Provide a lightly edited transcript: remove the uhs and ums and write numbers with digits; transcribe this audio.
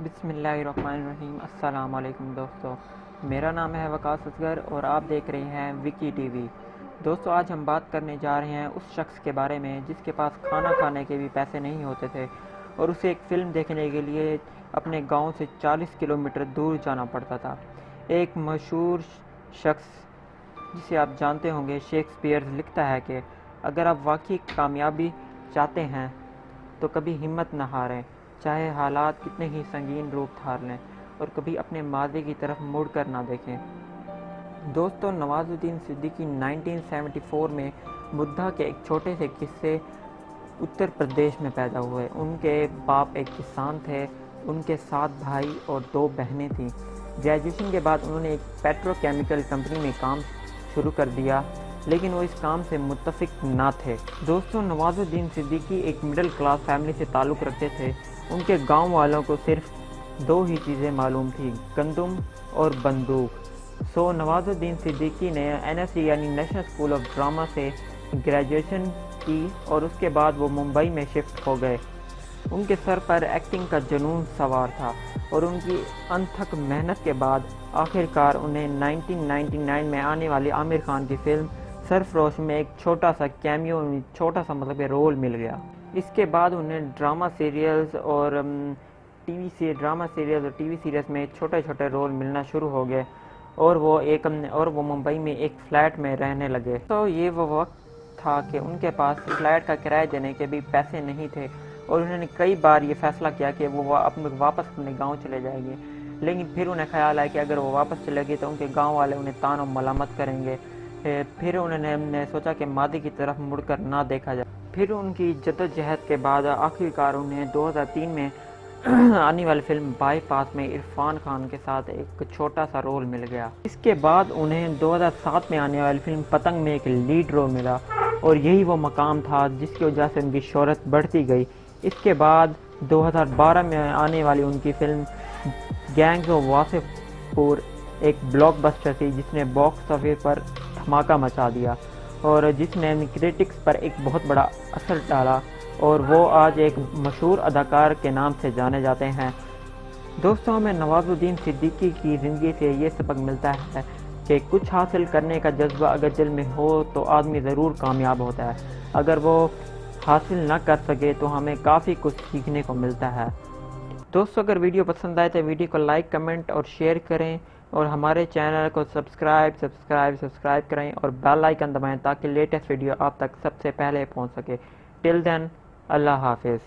بسم اللہ الرحمن الرحیم۔ السلام علیکم دوستو، میرا نام ہے وقاص اصغر اور آپ دیکھ رہے ہیں وکی ٹی وی۔ دوستو، آج ہم بات کرنے جا رہے ہیں اس شخص کے بارے میں جس کے پاس کھانا کھانے کے بھی پیسے نہیں ہوتے تھے اور اسے ایک فلم دیکھنے کے لیے اپنے گاؤں سے 40 کلومیٹر دور جانا پڑتا تھا۔ ایک مشہور شخص جسے آپ جانتے ہوں گے، شیکسپیئر، لکھتا ہے کہ اگر آپ واقعی کامیابی چاہتے ہیں تو کبھی ہمت نہ ہاریں، چاہے حالات کتنے ہی سنگین روپ دھار لیں، اور کبھی اپنے ماضی کی طرف مڑ کر نہ دیکھیں۔ دوستو، نواز الدین صدیقی 1974 میں بدھا کے ایک چھوٹے سے قصے اتر پردیش میں پیدا ہوئے۔ ان کے باپ ایک کسان تھے، ان کے 7 بھائی اور 2 بہنیں تھیں۔ گریجویشن کے بعد انہوں نے ایک پیٹرو کیمیکل کمپنی میں کام شروع کر دیا، لیکن وہ اس کام سے متفق نہ تھے۔ دوستو، نواز الدین صدیقی ایک مڈل کلاس فیملی سے تعلق رکھتے تھے۔ ان کے گاؤں والوں کو صرف 2 ہی چیزیں معلوم تھیں، گندم اور بندوق۔ نواز الدین صدیقی نے NSC یعنی نیشنل اسکول آف ڈرامہ سے گریجویشن کی اور اس کے بعد وہ ممبئی میں شفٹ ہو گئے۔ ان کے سر پر ایکٹنگ کا جنون سوار تھا اور ان کی انتھک محنت کے بعد آخر کار انہیں 1999 میں آنے والی عامر خان کی فلم سرفروش میں ایک چھوٹا سا کیمیو، مطلب رول مل گیا۔ اس کے بعد انہیں ڈرامہ سیریلز اور ٹی وی سیریز میں چھوٹے چھوٹے رول ملنا شروع ہو گئے اور وہ ممبئی میں ایک فلیٹ میں رہنے لگے۔ تو یہ وہ وقت تھا کہ ان کے پاس فلیٹ کا کرایہ دینے کے بھی پیسے نہیں تھے اور انہوں نے کئی بار یہ فیصلہ کیا کہ وہ واپس اپنے گاؤں چلے جائیں گے، لیکن پھر انہیں خیال آیا کہ اگر وہ واپس چلے گئے تو ان کے گاؤں والے انہیں طعن و ملامت کریں گے۔ پھر انہوں نے سوچا کہ ماضی کی طرف مڑ کر نہ دیکھا جائے۔ پھر ان کی جدوجہد کے بعد آخر کار انہیں 2003 میں آنے والی فلم بائی پاس میں عرفان خان کے ساتھ ایک چھوٹا سا رول مل گیا۔ اس کے بعد انہیں 2007 میں آنے والی فلم پتنگ میں ایک لیڈ رول ملا اور یہی وہ مقام تھا جس کی وجہ سے ان کی شہرت بڑھتی گئی۔ اس کے بعد 2012 میں آنے والی ان کی فلم گینگز آف واسف پور ایک بلاک بسٹر تھی جس نے باکس آفس پر دھماکہ مچا دیا اور جس نے کریٹکس پر ایک بہت بڑا اثر ڈالا، اور وہ آج ایک مشہور اداکار کے نام سے جانے جاتے ہیں۔ دوستوں، ہمیں نواز الدین صدیقی کی زندگی سے یہ سبق ملتا ہے کہ کچھ حاصل کرنے کا جذبہ اگر دل میں ہو تو آدمی ضرور کامیاب ہوتا ہے، اگر وہ حاصل نہ کر سکے تو ہمیں کافی کچھ سیکھنے کو ملتا ہے۔ دوستوں، اگر ویڈیو پسند آئے تو ویڈیو کو لائک، کمنٹ اور شیئر کریں اور ہمارے چینل کو سبسکرائب کریں اور بیل آئیکن دبائیں تاکہ لیٹسٹ ویڈیو آپ تک سب سے پہلے پہنچ سکے۔ ٹل دین، اللہ حافظ۔